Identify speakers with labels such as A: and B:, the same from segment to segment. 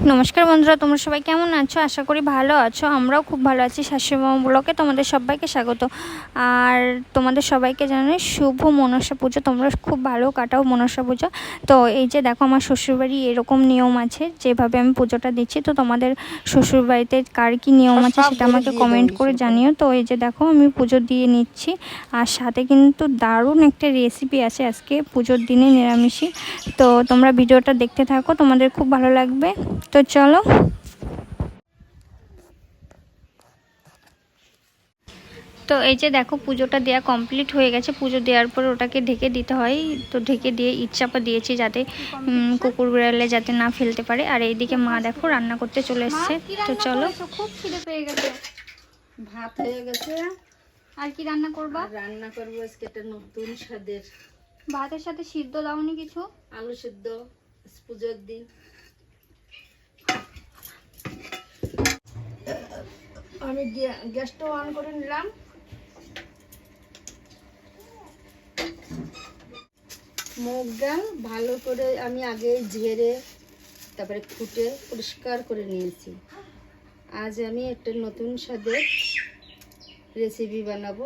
A: নমস্কার বন্ধুরা, তোমরা সবাই কেমন আছো? আশা করি ভালো আছো। আমরাও খুব ভালো আছি। শাশুড়িমা ব্লগে তোমাদের সবাইকে স্বাগত। আর তোমাদের সবাইকে জানাই শুভ মনসা পুজো। তোমরা খুব ভালো কাটাও মনসা পুজো। তো এই যে দেখো, আমার শ্বশুরবাড়ি এরকম নিয়ম আছে যেভাবে আমি পুজোটা দিচ্ছি। তো তোমাদের শ্বশুরবাড়িতে কার কী নিয়ম আছে সেটা আমাকে কমেন্ট করে জানিও। তো এই যে দেখো, আমি পুজো দিয়ে নিচ্ছি। আর সাথে কিন্তু দারুণ একটা রেসিপি আছে আজকে পুজোর দিনে, নিরামিষই। তো তোমরা ভিডিওটা দেখতে থাকো, তোমাদের খুব ভালো লাগবে। তো চলো। তো এই যে দেখো, পুজোটা দেওয়া কমপ্লিট হয়ে গেছে। পুজো দেওয়ার পর ওটাকে ঢেকে দিতে হয়। তো ঢেকে দিয়ে ইট চাপা দিয়েছি যাতে কুকুর বিড়ালে যাতে না ফেলতে পারে। আর এইদিকে মা দেখো রান্না করতে চলে এসছে। তো চলো।
B: খুব খিদে পেয়ে গেছে।
C: ভাত হয়ে গেছে।
B: আর কি রান্না করবা?
C: রান্না করবো আজকে একটা নতুন স্বাদের।
B: ভাতের সাথে সিদ্ধ দাওনি কিছু?
C: আলু সিদ্ধ, পুজোর দিন। আমি গ্যাসটা অন করে নিলাম। মুগ ডাল ভালো করে আমি আগে ঝেড়ে তারপরে ফুটে পরিষ্কার করে নিয়েছি। আজ আমি একটা নতুন স্বাদের রেসিপি বানাবো।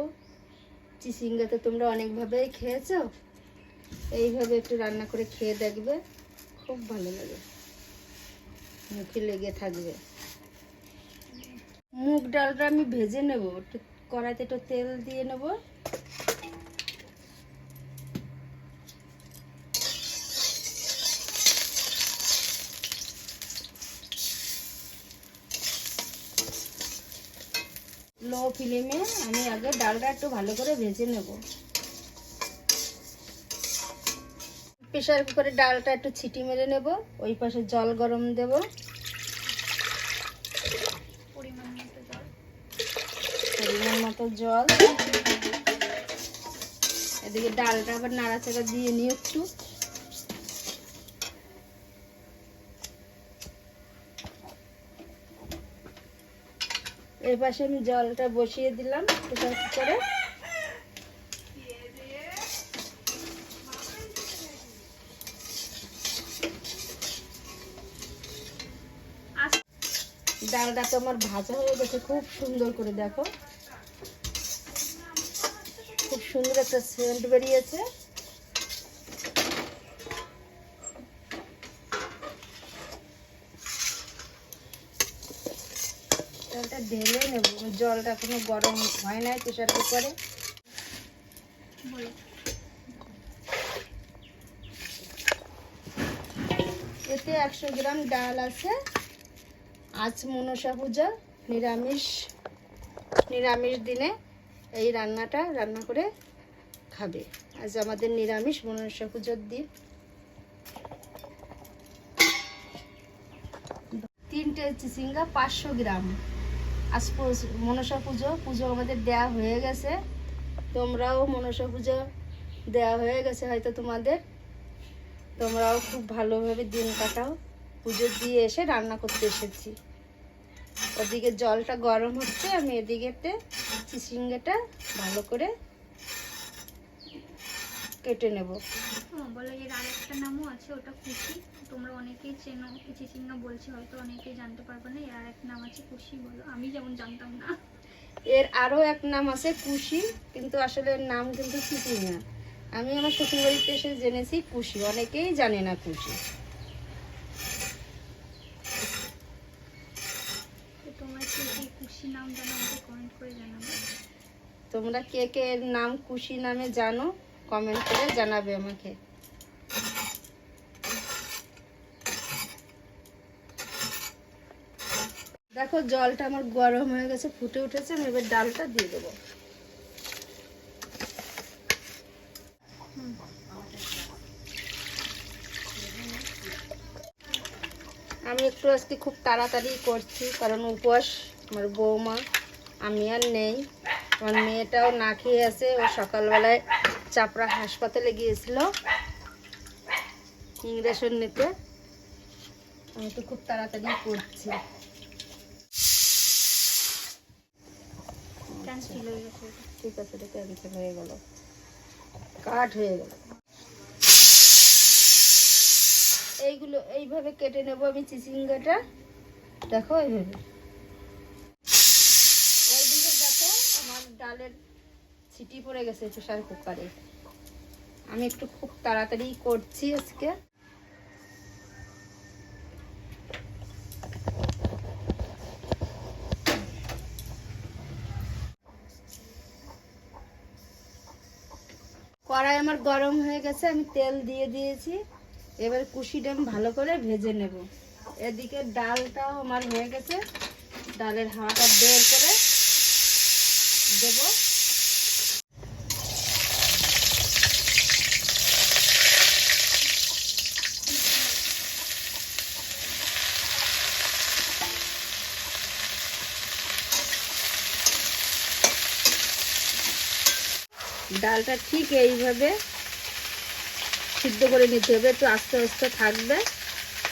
C: চিচিঙ্গা তো তোমরা অনেকভাবেই খেয়েছো, এইভাবে একটু রান্না করে খেয়ে দেখবে, খুব ভালো লাগে, মুখে লেগে থাকবে। মুগ ডালটা আমি ভেজে নেব, একটু কড়াইতে একটু তেল দিয়ে নেব। লো ফ্লেমে আমি আগে ডালটা একটু ভালো করে ভেজে নেব। প্রেসার কুকারে ডালটা একটু ছিটি মেরে নেব। ওই পাশে জল গরম দেব,
B: পরিমাণ
C: মতো জল। এদিকে ডালটা আবার নাড়াচাড়া দিয়ে নিই একটু। এই পাশে আমি জলটা বসিয়ে দিলাম প্রেসার কুকারে। ডালটা তো আমার ভাজা হয়ে গেছে খুব সুন্দর করে, দেখো খুব সুন্দর একটা সেন্ট বেরিয়েছে। ডালটা ঢেলে নেব, জলটা এখনো গরম হয় নাই প্রেসার কুকারে। এতে 100 গ্রাম ডাল আছে। আজ মনসা পূজা, নিরামিষ দিনে এই রান্নাটা রান্না করে খাবে। আজ আমাদের নিরামিষ মনসা পুজোর দিন। 3টে চিচিঙ্গা 500 গ্রাম। আজ মনসা পুজো আমাদের দেয়া হয়ে গেছে। তোমরাও মনসা পুজো দেয়া হয়ে গেছে হয়তো তোমাদের। তোমরাও খুব ভালোভাবে দিন কাটাও। পুজো দিয়ে এসে রান্না করতে এসেছি। ওদিকে জলটা গরম হচ্ছে, আমি এদিকেতে চিচিঙ্গাটা ভালো করে কেটে নেব।
B: বলে এর আরেকটা নামও আছে, ওটা কুশি। তোমরা অনেকেই চেনো, চিচিঙ্গা বলছে, হয়তো অনেকেই জানতে পারবে না। এর আরেক নাম আছে কুশি বলো, আমি যেমন জানতাম না।
C: এর আরও এক নাম আছে কুশি, কিন্তু আসলে এর নাম কিন্তু চিচিঙ্গা। আমি আমার শ্বশুরবাড়িতে এসে জেনেছি কুশি, অনেকেই জানে না কুশি।
B: তোমরা কে কে কুশি নাম জানো আমাকে কমেন্ট করে জানাবে।
C: তোমরা কে কে এর নাম কুশি নামে জানো কমেন্ট করে জানাবে আমাকে। দেখো জলটা আমার গরম হয়ে গেছে, ফুটে উঠেছে। আমি এবার ডালটা দিয়ে দেবো। আমি একটু আজকে খুব তাড়াতাড়ি করছি, কারণ উপবাস আমার বৌমা, আমি আর নেই। আমার মেয়েটাও না খেয়ে আছে। ও সকালবেলায় চাপড়া হাসপাতালে গিয়েছিল ইঞ্জেকশন নিতে। আমি তো খুব তাড়াতাড়ি করছি। ঠিক আছে, এটা ক্যান্সেল হয়ে গেল, কাট হয়ে গেল। এইগুলো এইভাবে কেটে নেব আমি চিচিঙ্গাটা। দেখো এইভাবে। ওইদিকে দেখো আমার ডালের ছিটি পড়ে গেছে প্রেসার কুকারে। আমি একটু খুব তাড়াতাড়ি করছি আজকে। কড়াই আমার গরম হয়ে গেছে, আমি তেল দিয়ে দিয়েছি। এবার কুশিটা আমি ভালো করে ভেজে নেব। এদিকে ডালটাও আমার হয়ে গেছে, ডালের হাওয়াটা বের করে দেব। ডালটা ঠিক এইভাবে সিদ্ধ করে নিতে হবে, একটু আস্তে আস্তে থাকবে,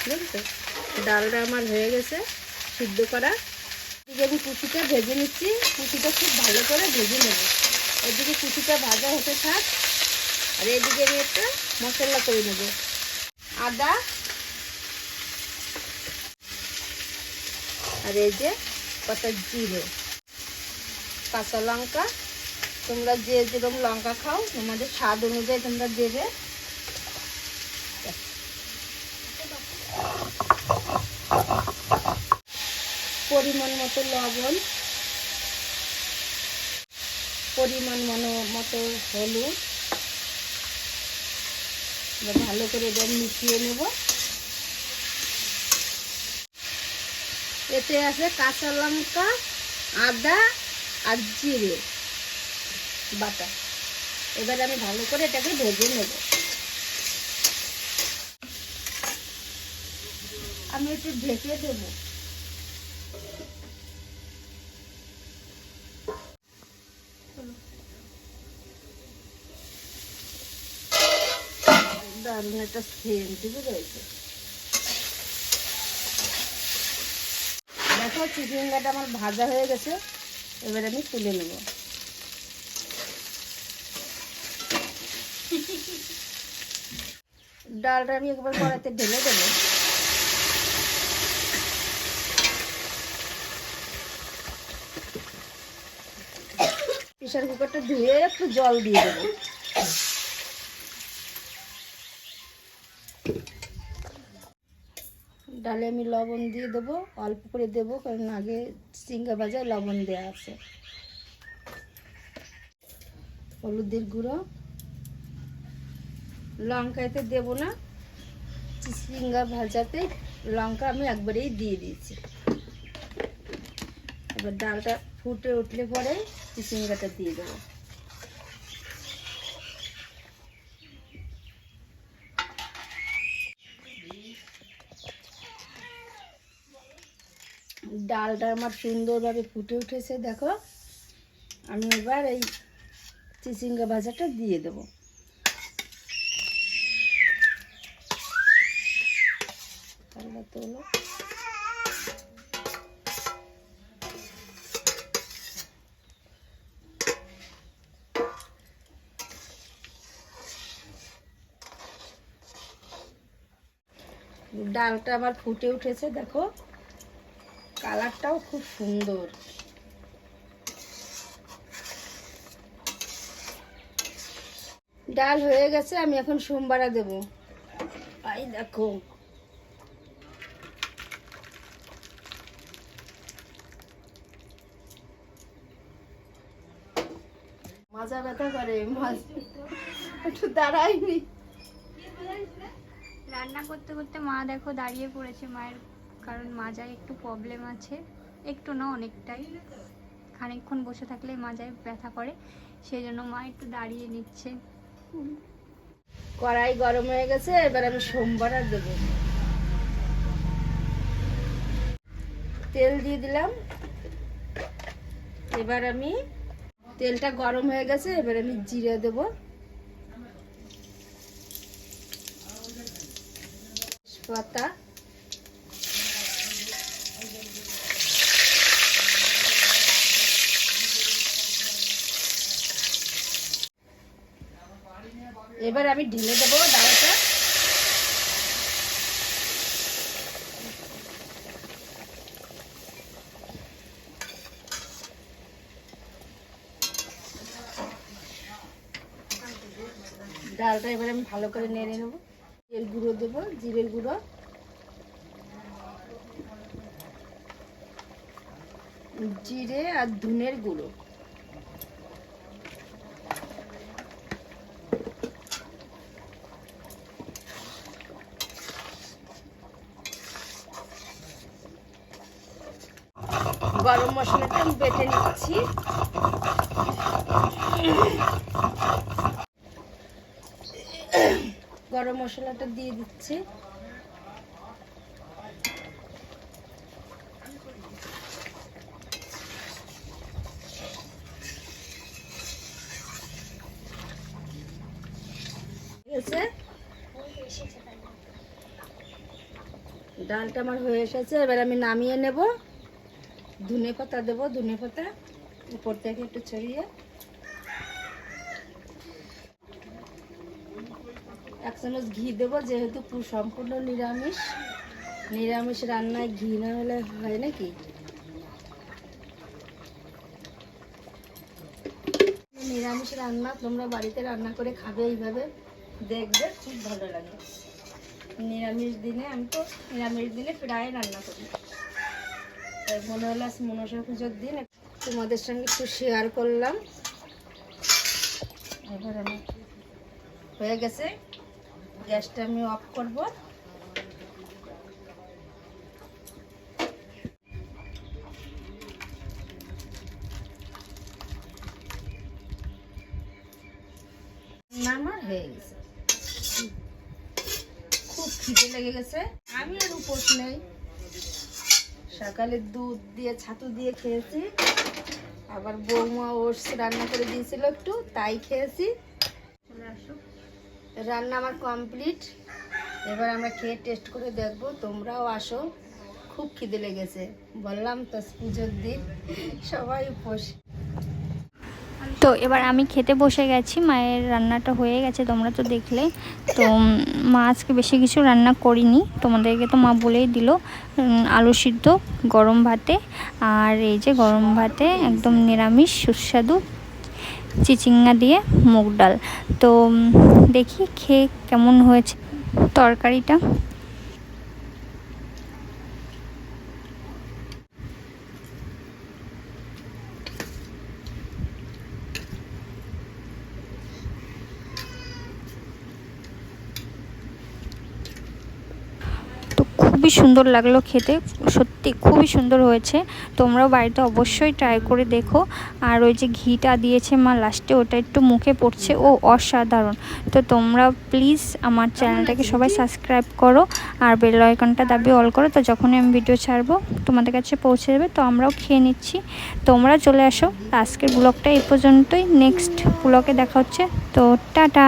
C: বুঝছো? ডালটা আমার হয়ে গেছে সিদ্ধ করা। এদিকে আমি কুচিটা ভেজে নিচ্ছি, কুচিটা খুব ভালো করে ভেজে নেব। এদিকে কুচিটা ভাজা হতে থাক, আর এদিকে আমি একটা মশলা করে নেব। আদা আর এই যে কটা জিরে, কাঁচা লঙ্কা। তোমরা যে যেরকম লঙ্কা খাও তোমাদের স্বাদ অনুযায়ী তোমরা দেবে। পরিমাণ মতো লবণ, পরিমাণ মতো হলুদ। ভালো করে এটা মিশিয়ে নেব। এতে আছে কাঁচা লঙ্কা, আদা আর জিরে বাটা। এবার আমি ভালো করে এটাকে ভেজে নেব। আমি একটু ঢেকে দেব। দারুণ একটা সেন্ট রয়েছে। দেখো চিচিঙ্গাটা আমার ভাজা হয়ে গেছে, এবার আমি তুলে নেব। ডালটা আমি একবার কড়াইতে ঢেলে দেবো। প্রেসার কুকারটা ধুয়ে একটু জল দিয়ে দেবো। ডালে আমি লবণ দিয়ে দেবো, অল্প করে দেবো, কারণ আগে চিচিঙ্গা ভাজায় লবণ দেওয়া আছে। হলুদের গুঁড়ো, লঙ্কা এতে দেবো না, চিচিঙ্গা ভাজাতে লঙ্কা আমি একবারেই দিয়ে দিয়েছি। এবার ডালটা ফুটে উঠলে পরে চিচিঙ্গাটা দিয়ে দেবো। ডালটা আমার সুন্দরভাবে ফুটে উঠেছে, দেখো। আমি এবার এই চিচিঙ্গা ভাজাটা দিয়ে দেবো। তোলো। ডালটা আমার ফুটে উঠেছে, দেখো কালারটাও খুব সুন্দর। ডাল হয়ে গেছে, আমি এখন সোমবারা দেব। এই দেখো মাজা ব্যথা করে, একটু দাঁড়াইনি।
B: রান্না করতে করতে মা দেখো দাঁড়িয়ে পড়েছে। মায়ের কারণ মাজায় একটু প্রবলেম আছে, একটু না অনেকটাই। খানিকক্ষণ বসে থাকলে মাজায় ব্যথা করে, সেই জন্য মা একটু দাঁড়িয়ে নিচ্ছে।
C: কড়াই গরম হয়ে গেছে, এবার আমি সোমবার দেব। তেল দিয়ে দিলাম। এবার আমি তেলটা গরম হয়ে গেছে, এবার আমি জিরে দেব, তেজপাতা, এবার আমি ঢেলে দেবো ডালটা। ডালটা এবারে আমি ভালো করে নেড়ে নেবো। এর গুঁড়ো দেবো, জিরের গুঁড়ো, জিরে আর ধনের গুঁড়ো, গরম মশলাটা আমি বেটে নিচ্ছি। গরম মশলাটা দিয়ে দিচ্ছি। ডালটা আমার হয়ে এসেছে, এবার আমি নামিয়ে নেব। ধনে পাতা দেবো, ধনে পাতা উপর থেকে একটু ছড়িয়ে, 1 চামচ ঘি দেবো, যেহেতু সম্পূর্ণ নিরামিষ। নিরামিষ রান্নায় ঘি না হলে হয় নাকি? নিরামিষ রান্না তোমরা বাড়িতে রান্না করে খাবে, এইভাবে দেখবে, খুব ভালো লাগে। নিরামিষ দিনে আমি তো নিরামিষ দিনে প্রায় রান্না করি। তাই মনে হলো আজ মনসা পুজোর দিন তোমাদের সঙ্গে একটু শেয়ার করলাম। এবার আমি হয়ে গেছে, গ্যাসটা আমি অফ করব। আমার হয়ে গেছে, খুব খিদে লেগে গেছে। আমি আর উপোস নেই, সকালে দুধ দিয়ে ছাতু দিয়ে খেয়েছি, আবার বৌমা ওটস রান্না করে দিয়েছিল একটু, তাই খেয়েছি। রান্না আমার কমপ্লিট, এবার আমরা খেয়ে টেস্ট করে দেখবো। তোমরাও আসো, খুব খিদে লেগেছে। বললাম তো পুজোর দিন সবাই উপোস।
A: তো এবার আমি খেতে বসে গেছি। মায়ের রান্নাটা হয়ে গেছে, তোমরা তো দেখলে। তো মা আজকে বেশি কিছু রান্না করিনি, তোমাদেরকে তো মা বলেই দিল। আলু সিদ্ধ গরম ভাতে, আর এই যে গরম ভাতে একদম নিরামিষ সুস্বাদু চিচিঙ্গা দিয়ে মুগ ডাল। তো দেখি খেয়ে কেমন হয়েছে তরকারিটা। খুবই সুন্দর লাগলো খেতে, সত্যি খুবই সুন্দর হয়েছে। তোমরাও বাড়িতে অবশ্যই ট্রাই করে দেখো। আর ওই যে ঘিটা দিয়েছে মা লাস্টে, ওটা একটু মুখে পড়ছে, ও অসাধারণ। তো তোমরা প্লিজ আমার চ্যানেলটাকে সবাই সাবস্ক্রাইব করো আর বেল আইকনটা দাবিয়ে অল করো, তো যখনই আমি ভিডিও ছাড়বো তোমাদের কাছে পৌঁছে যাবে। তো আমরাও খেয়ে নিচ্ছি, তোমরা চলে আসো। আজকের ব্লগটা এই পর্যন্তই, নেক্সট ব্লগে দেখা হচ্ছে। তো টাটা।